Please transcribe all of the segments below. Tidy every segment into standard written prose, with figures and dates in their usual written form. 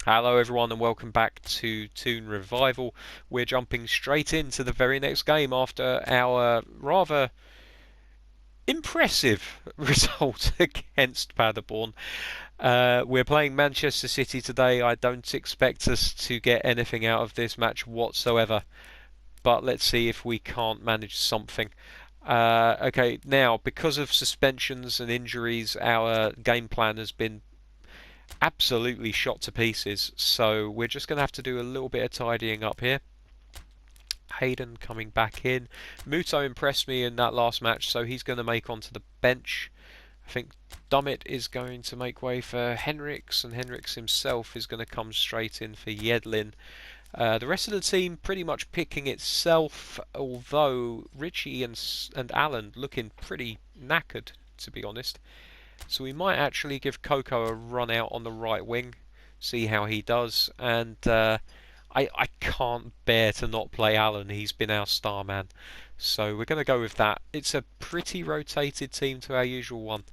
Hello everyone and welcome back to Toon Revival. We're jumping straight into the very next game after our rather impressive result against Paderborn. We're playing Manchester City today. I don't expect us to get anything out of this match whatsoever, but let's see if we can't manage something. Okay, now because of suspensions and injuries, our game plan has been absolutely shot to pieces, so we're just going to have to do a little bit of tidying up here. Hayden coming back in. Muto impressed me in that last match, so he's going to make onto the bench. I think Dummett is going to make way for Henriks, and Henriks himself is going to come straight in for Yedlin. The rest of the team pretty much picking itself, although Richie and Alan looking pretty knackered, to be honest. So we might actually give Coco a run out on the right wing, see how he does. And I can't bear to not play Alan. He's been our star man. So we're going to go with that. It's a pretty rotated team to our usual one,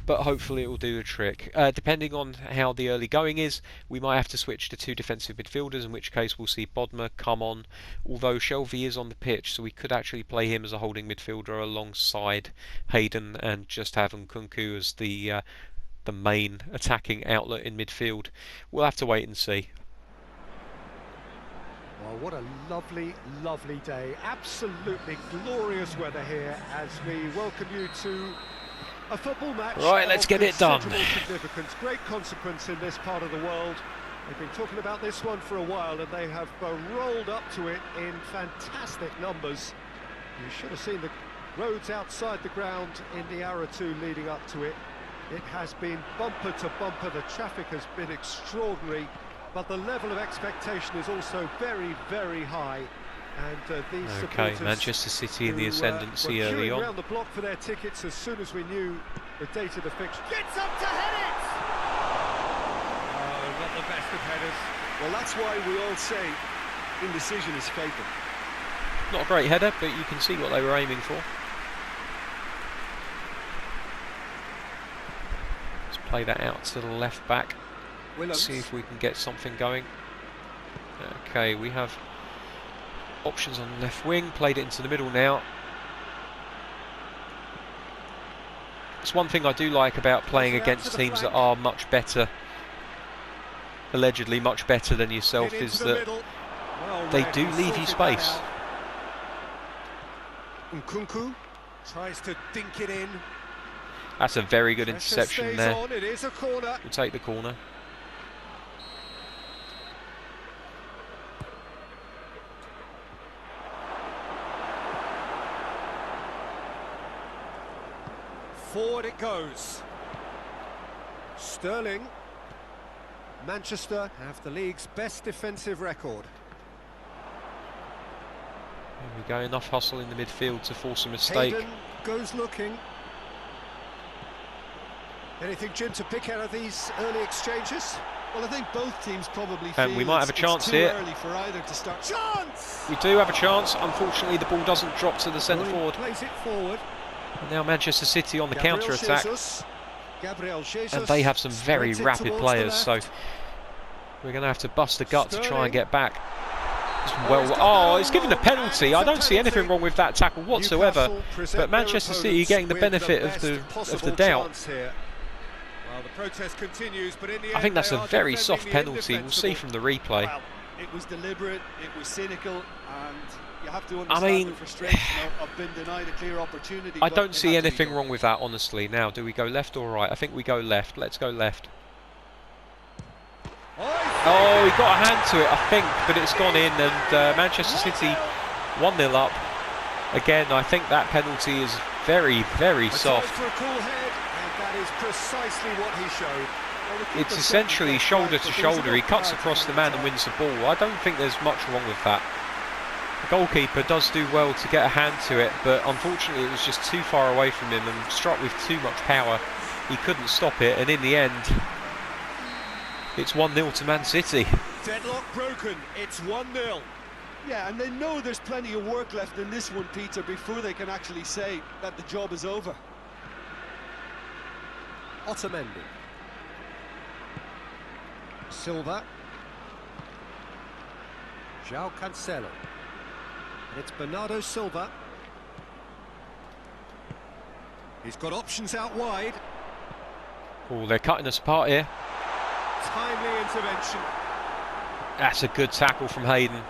but hopefully it will do the trick. Depending on how the early going is, we might have to switch to two defensive midfielders, in which case we'll see Bodmer come on, although Shelby is on the pitch, so we could actually play him as a holding midfielder alongside Hayden and just have Nkunku as the main attacking outlet in midfield. We'll have to wait and see. Well, what a lovely, lovely day. Absolutely glorious weather here as we welcome you to a football match. Right, let's get it done. Significance, great consequence in this part of the world. They've been talking about this one for a while and they have rolled up to it in fantastic numbers. You should have seen the roads outside the ground in the hour or two leading up to it. It has been bumper to bumper. The traffic has been extraordinary, but the level of expectation is also very, very high. And these supporters, Manchester City in the ascendancy early on. Around the block for their tickets as soon as we knew the date of the fixture. Gets up to head it! Oh, not the best of headers. Well, that's why we all say indecision is fatal. Not a great header, but you can see what they were aiming for. Let's play that out to the left back. Let's see if we can get something going. Okay, we have options on the left wing, played it into the middle now. It's one thing I do like about playing against teams that are much better, allegedly much better than yourself, is that they do leave you space. Nkunku tries to dink it in. That's a very good interception there. It is a corner. We'll take the corner. Forward it goes. Sterling. Manchester have the league's best defensive record. There we go, enough hustle in the midfield to force a mistake. Hayden goes looking. Anything, Jim, to pick out of these early exchanges? Well, I think both teams probably and we might have a chance here. Early for either to start. Chance! We do have a chance. Unfortunately, the ball doesn't drop to the centre forward. Plays it forward. And now Manchester City on the counter-attack. Gabriel Jesus. And they have some very rapid players, so we're going to have to bust the gut to try and get back. Well, oh, it's given a penalty. I don't see anything wrong with that tackle whatsoever. But Manchester City getting the benefit of the doubt. Well, the protest continues, but in the I think that's a very soft penalty. We'll see from the replay. Well, it was deliberate, it was cynical, and you have to I mean, understand the frustration of being denied a clear opportunity. I don't see anything wrong with that, honestly. Now, do we go left or right? I think we go left. Let's go left. Oh, he got a hand to it, I think, but it's gone in, and Manchester City 1-0 up. Again, I think that penalty is very, very soft. That is precisely what he showed. Well, it's essentially shoulder to shoulder. He cuts across the man and wins the ball. I don't think there's much wrong with that. The goalkeeper does do well to get a hand to it, but unfortunately it was just too far away from him and struck with too much power. He couldn't stop it, and in the end, it's 1-0 to Man City. Deadlock broken. It's 1-0. Yeah, and they know there's plenty of work left in this one, Peter, before they can actually say that the job is over. Otamendi. Silva. João Cancelo. And it's Bernardo Silva. He's got options out wide. Oh, they're cutting us apart here. Timely intervention. That's a good tackle from Hayden.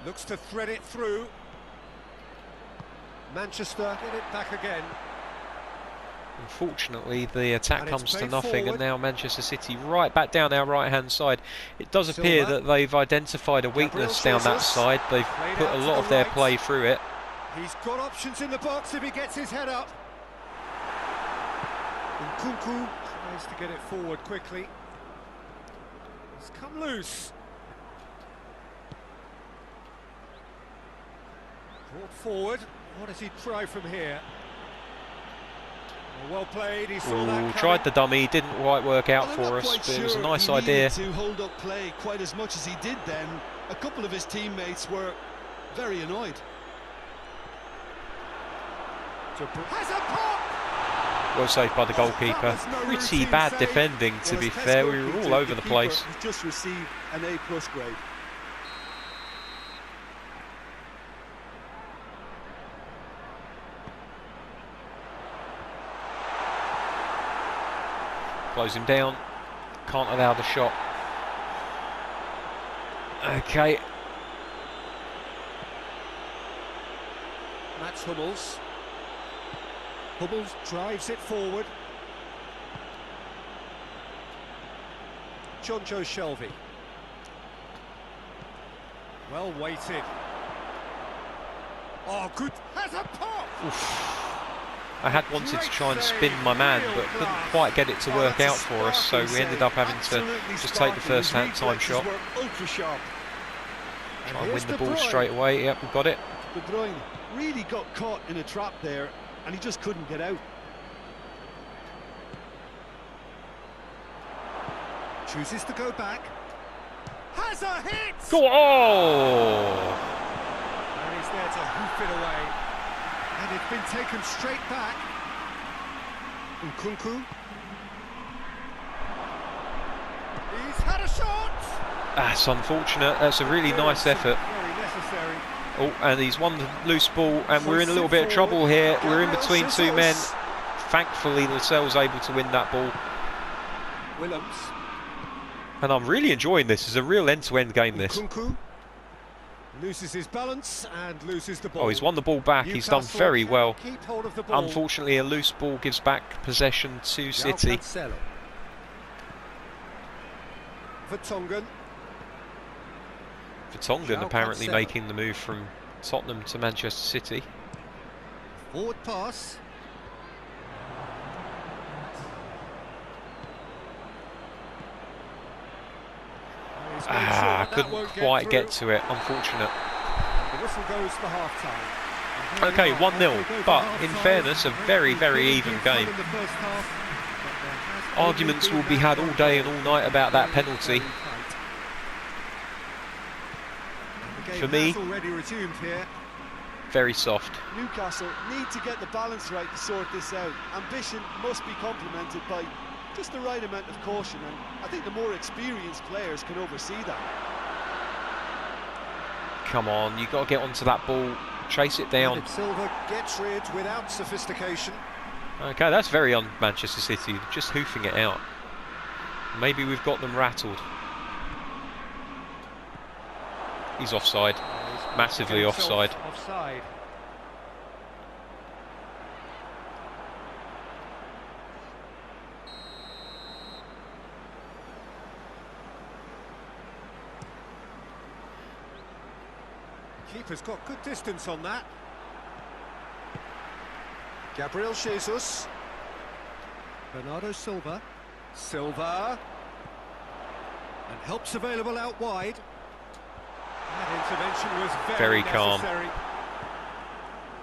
Looks to thread it through. Manchester get it back again. Unfortunately, the attack And comes to played nothing, forward. and now Manchester City right back down our right-hand side. It does appear Silva. that they've identified a weakness down that Jesus. side. They've Played put out a to lot the of their right. play through it. He's got options in the box if he gets his head up. Nkunku tries to get it forward quickly. It's come loose. Brought forward. What does he try from here? Well played. He saw that coming. Tried the dummy, didn't quite work out Well, I'm for not us, quite but it was a sure nice he needed idea. to hold up play quite as much as he did then. A couple of his teammates were very annoyed. Has a pop! Well saved by the goalkeeper. That was no Pretty routine bad save. defending, to Well, be as Tesco fair. We were keeper, all over the keeper place. has just received an A+ grade. Close him down. Can't allow the shot. Okay. That's Hummels. Hummels drives it forward. Jonjo Shelvey. Well weighted. Oh, good. Has a pop! I had wanted to try and spin my man, but couldn't quite get it to work out for us, so we ended up having to just take the first time shot. Ultra sharp. Try and win the ball straight away. Yep, we got it. De Bruyne really got caught in a trap there, and he just couldn't get out. Chooses to go back. Has a hit! Go! Oh! And he's there to hoof it away. And it's been taken straight back. Nkunku. He's had a shot! That's unfortunate. That's a really nice effort. Very necessary. Oh, and he's won the loose ball, and we're in a little bit of trouble here. We're in between two men. Thankfully, Lascelles able to win that ball. Willems. And I'm really enjoying this. It's a real end-to-end game, this. Nkunku loses his balance and loses the ball. Oh, he's won the ball back. He's done Newcastle very can well. keep hold of the ball. Unfortunately, a loose ball gives back possession to João City. Cancelo. Vertonghen. Vertonghen João apparently Cancelo. making the move from Tottenham to Manchester City. Forward pass. He's made sure that Couldn't won't quite get through. to it. Unfortunate. The whistle goes for half-time. And Okay, here we are, 1-0, as we go for but in half-time. fairness, a very, very Really even good fun game. in the first half, but there has Arguments only will been be that had all one day and goal. all night about that penalty. Very tight. The game For me, has already resumed here. very soft. Newcastle need to get the balance right to sort this out. Ambition must be complemented by just the right amount of caution, and I think the more experienced players can oversee that. Come on, you've got to get onto that ball, chase it down. Silva gets rid without sophistication. Okay, that's very un-Manchester City, just hoofing it out. Maybe we've got them rattled. He's offside, massively offside. Offside. Keeper's got good distance on that. Gabriel Jesus. Bernardo Silva. Silva. And help's available out wide. That intervention was very calm. necessary.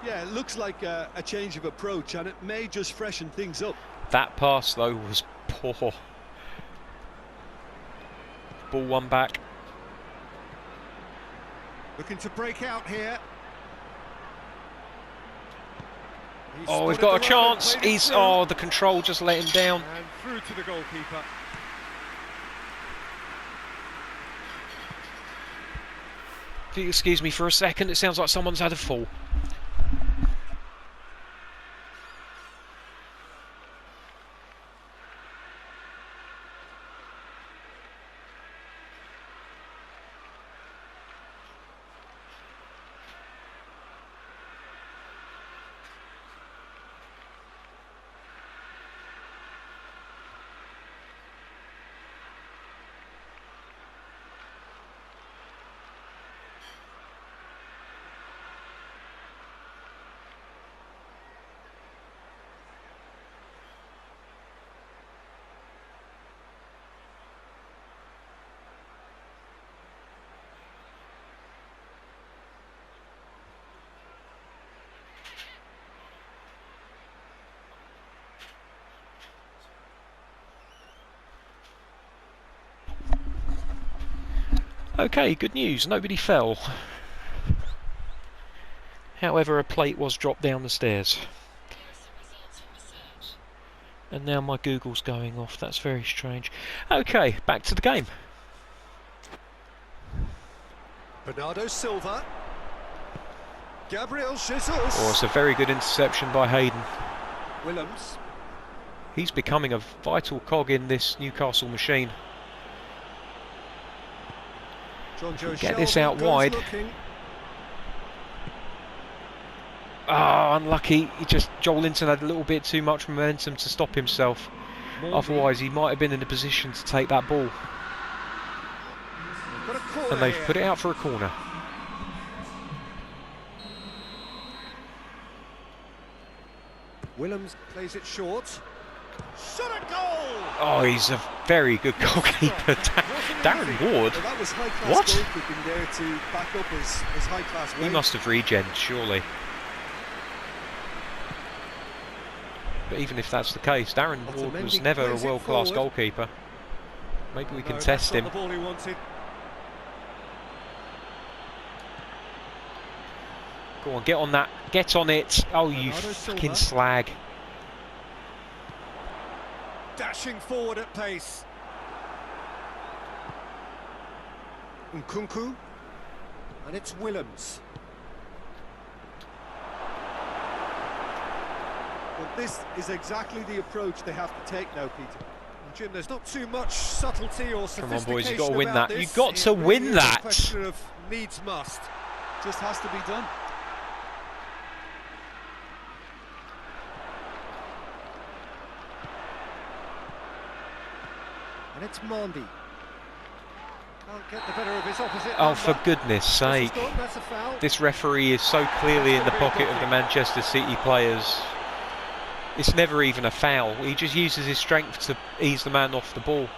Yeah, it looks like a change of approach, and it may just freshen things up. That pass, though, was poor. Ball one back. Looking to break out here. Oh, we've got a chance. He's the control just let him down. And through to the goalkeeper. If you excuse me for a second, it sounds like someone's had a fall. Okay, good news, nobody fell. However, a plate was dropped down the stairs. And now my Google's going off, that's very strange. Okay, back to the game. Bernardo Silva. Gabriel Jesus. Oh, it's a very good interception by Hayden. Willems. He's becoming a vital cog in this Newcastle machine. Get this out wide. Unlucky. Joel Linton had a little bit too much momentum to stop himself. Otherwise, he might have been in a position to take that ball. And they've put it out for a corner. Willems plays it short. Shot a goal! Oh, he's a very good goalkeeper. Darren Ward. Well, that was high-class What? goalkeeping there to back up his high-class He range. must have regened, surely. But even if that's the case, Darren Ward was never a world-class goalkeeper. Maybe we can test him. The ball he wanted. Go on, get on that. Get on it. Oh, you fucking slag. Dashing forward at pace. Nkunku. And it's Willems. Well, this is exactly the approach they have to take now, Peter. Well, Jim, there's not too much subtlety or sophistication. Come on, boys, you've got to win about that. this. You've got to It really win is that. A question of needs must. Just has to be done. And it's Mandy. Can't get the better of his opposite. Oh, for goodness sake. That's a foul. This referee is so clearly in the pocket of the Manchester City players. It's never even a foul. He just uses his strength to ease the man off the ball.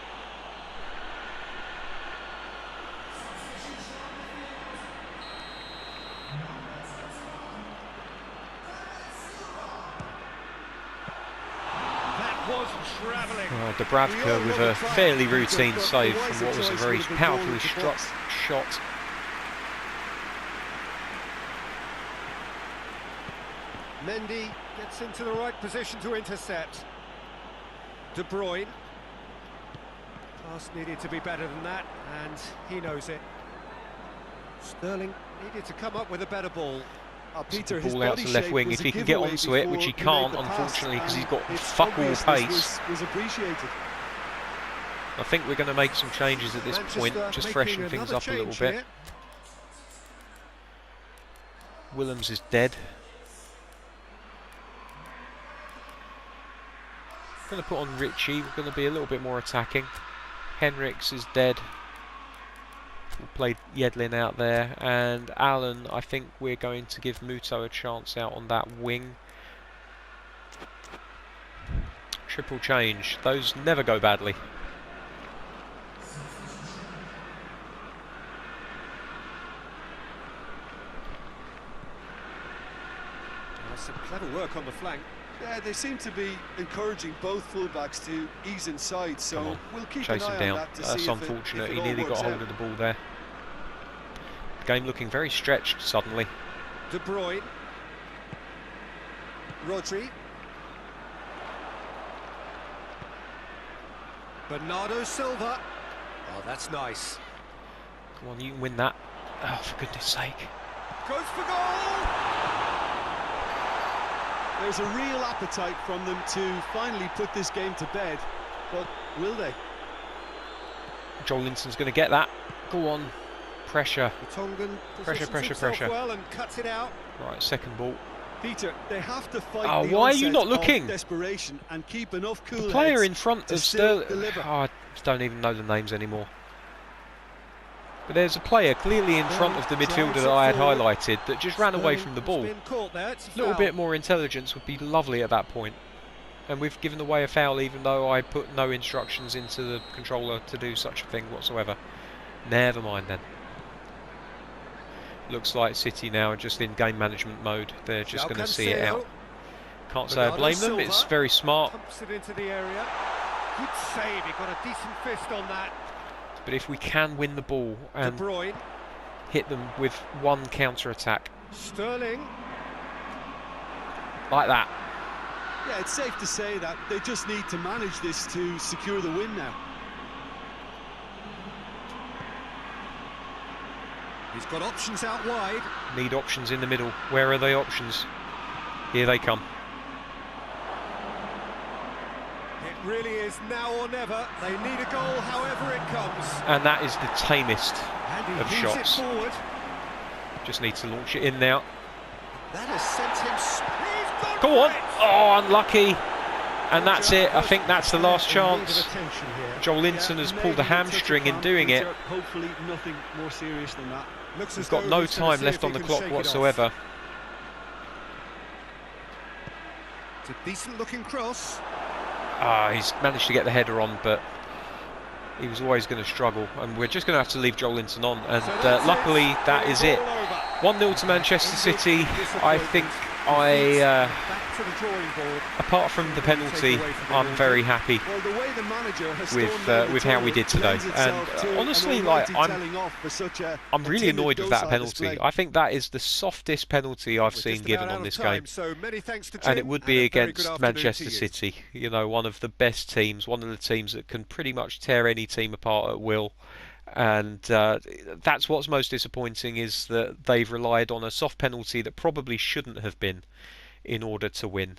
Oh, Dubravka with a fairly routine save from what was a very powerfully struck shot. Mendy gets into the right position to intercept. De Bruyne. Pass needed to be better than that, and he knows it. Sterling needed to come up with a better ball. Peter, Ball out to left wing if he can get onto it, which he can't, unfortunately, because he's got fuck all pace. Was appreciated. I think we're going to make some changes at this point, just freshen things up a little bit. Here. Willems is dead. Going to put on Richie. We're going to be a little bit more attacking. Henriks is dead. We'll play Yedlin out there, and Allen, I think we're going to give Muto a chance out on that wing. Triple change. Those never go badly. Some clever work on the flank. Yeah, they seem to be encouraging both fullbacks to ease inside, so we'll keep Chase an him eye down. on that to see That's if unfortunate. it He all nearly got works hold out. of the ball there. Game looking very stretched suddenly. De Bruyne. Rodri. Bernardo Silva. Oh, that's nice. Come on, you can win that. Oh, for goodness sake. Goes for goal! There's a real appetite from them to finally put this game to bed, but will they? Joelinton's going to get that. Go on. Pressure. Tongan Pressure. well and cuts it out. Right, second ball. Peter, they have to fight Oh, the why are you onset not of looking? desperation and keep enough cool The player heads in front to of still Sterling. deliver. Oh, I don't even know the names anymore. But there's a player clearly in front of the midfielder that I had highlighted that just ran away from the ball. Been caught there. It's a A little foul. bit more intelligence would be lovely at that point. And we've given away a foul even though I put no instructions into the controller to do such a thing whatsoever. Never mind then. Looks like City now are just in game management mode. They're just going to see it out. Can't say I blame them. It's very smart. Pumps it into the area. Good save. He got a decent fist on that. But if we can win the ball De and Bruyne. hit them with one counter-attack Sterling. like that. Yeah, it's safe to say that they just need to manage this to secure the win now. He's got options out wide. Need options in the middle. Where are the options? Here they come. It really is now or never. They need a goal however it comes. And that is the tamest And he of heaves shots. it forward. Just need to launch it in now. That has sent him. He's gone Go on. for it. Oh, unlucky. And that's it. I think that's the last chance. Joel Linton has Yeah, pulled a maybe hamstring took in doing it. Peter. Hopefully nothing more serious than that. Looks We've as got though no he's gonna time see left if on he the can clock shake it off. whatsoever. It's a decent looking cross. Ah, he's managed to get the header on, but he was always going to struggle. And we're just going to have to leave Joel Linton on. And So that's luckily, it. that is it. Ball over. 1-0 to Manchester City. I think Back to the drawing board. apart from the penalty, I'm very happy Well, the way the manager has with, stormed down the with how we tunnel did today. lends itself And, to an honestly, like, almighty I'm telling off for such a really timid, annoyed with that docile penalty. display. I think that is the softest penalty I've We're seen just given about on out this of time, game. so many thanks to And Jim, it would a be very good against afternoon Manchester to you. City. You know, one of the best teams, one of the teams that can pretty much tear any team apart at will. And that's what's most disappointing, is that they've relied on a soft penalty that probably shouldn't have been in order to win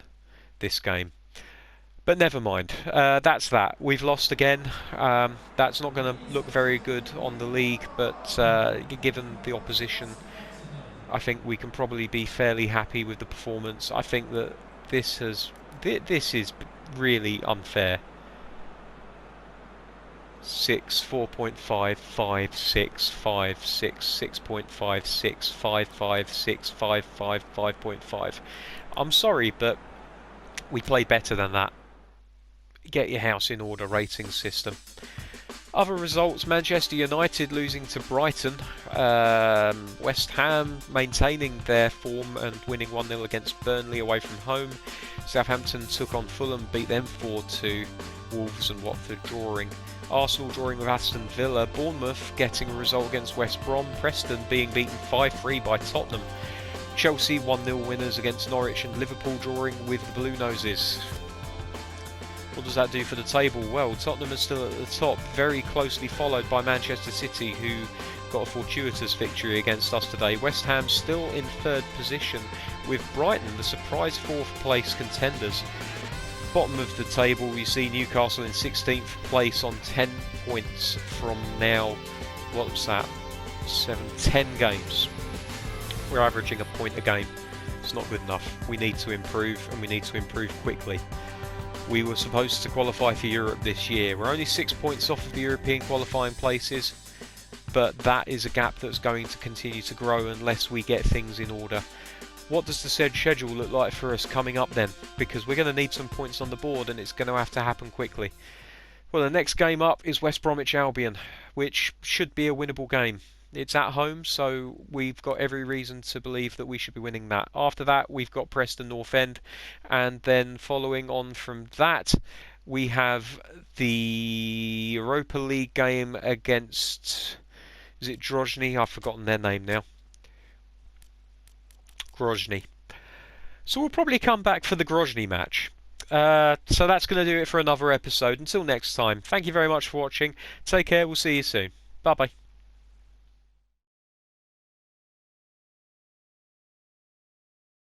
this game. But never mind, that's that. We've lost again. That's not going to look very good on the league, but given the opposition, I think we can probably be fairly happy with the performance. I think that this is really unfair. 6, 4.5, 5, 6, 5, 6, 6.5, 6, 5, 5, 6, 5, 5, 5.5. I'm sorry, but we played better than that. Get your house in order rating system. Other results: Manchester United losing to Brighton, West Ham maintaining their form and winning 1-0 against Burnley away from home. Southampton took on Fulham, beat them 4-2. Wolves and Watford drawing. Arsenal drawing with Aston Villa. Bournemouth getting a result against West Brom. Preston being beaten 5-3 by Tottenham. Chelsea 1-0 winners against Norwich, and Liverpool drawing with the Blue Noses. What does that do for the table? Well, Tottenham is still at the top, very closely followed by Manchester City, who got a fortuitous victory against us today. West Ham still in third position, with Brighton the surprise fourth place contenders. Bottom of the table, we see Newcastle in 16th place on 10 points from now, what's that, 10 games. We're averaging a point a game. It's not good enough. We need to improve, and we need to improve quickly. We were supposed to qualify for Europe this year. We're only 6 points off of the European qualifying places, but that is a gap that's going to continue to grow unless we get things in order. What does the said schedule look like for us coming up then? Because we're going to need some points on the board, and it's going to have to happen quickly. Well, the next game up is West Bromwich Albion, which should be a winnable game. It's at home, so we've got every reason to believe that we should be winning that. After that, we've got Preston North End, and then following on from that, we have the Europa League game against, is it Grozny? I've forgotten their name now. Grozny. So we'll probably come back for the Grozny match. So that's going to do it for another episode. Until next time, thank you very much for watching. Take care. We'll see you soon. Bye bye.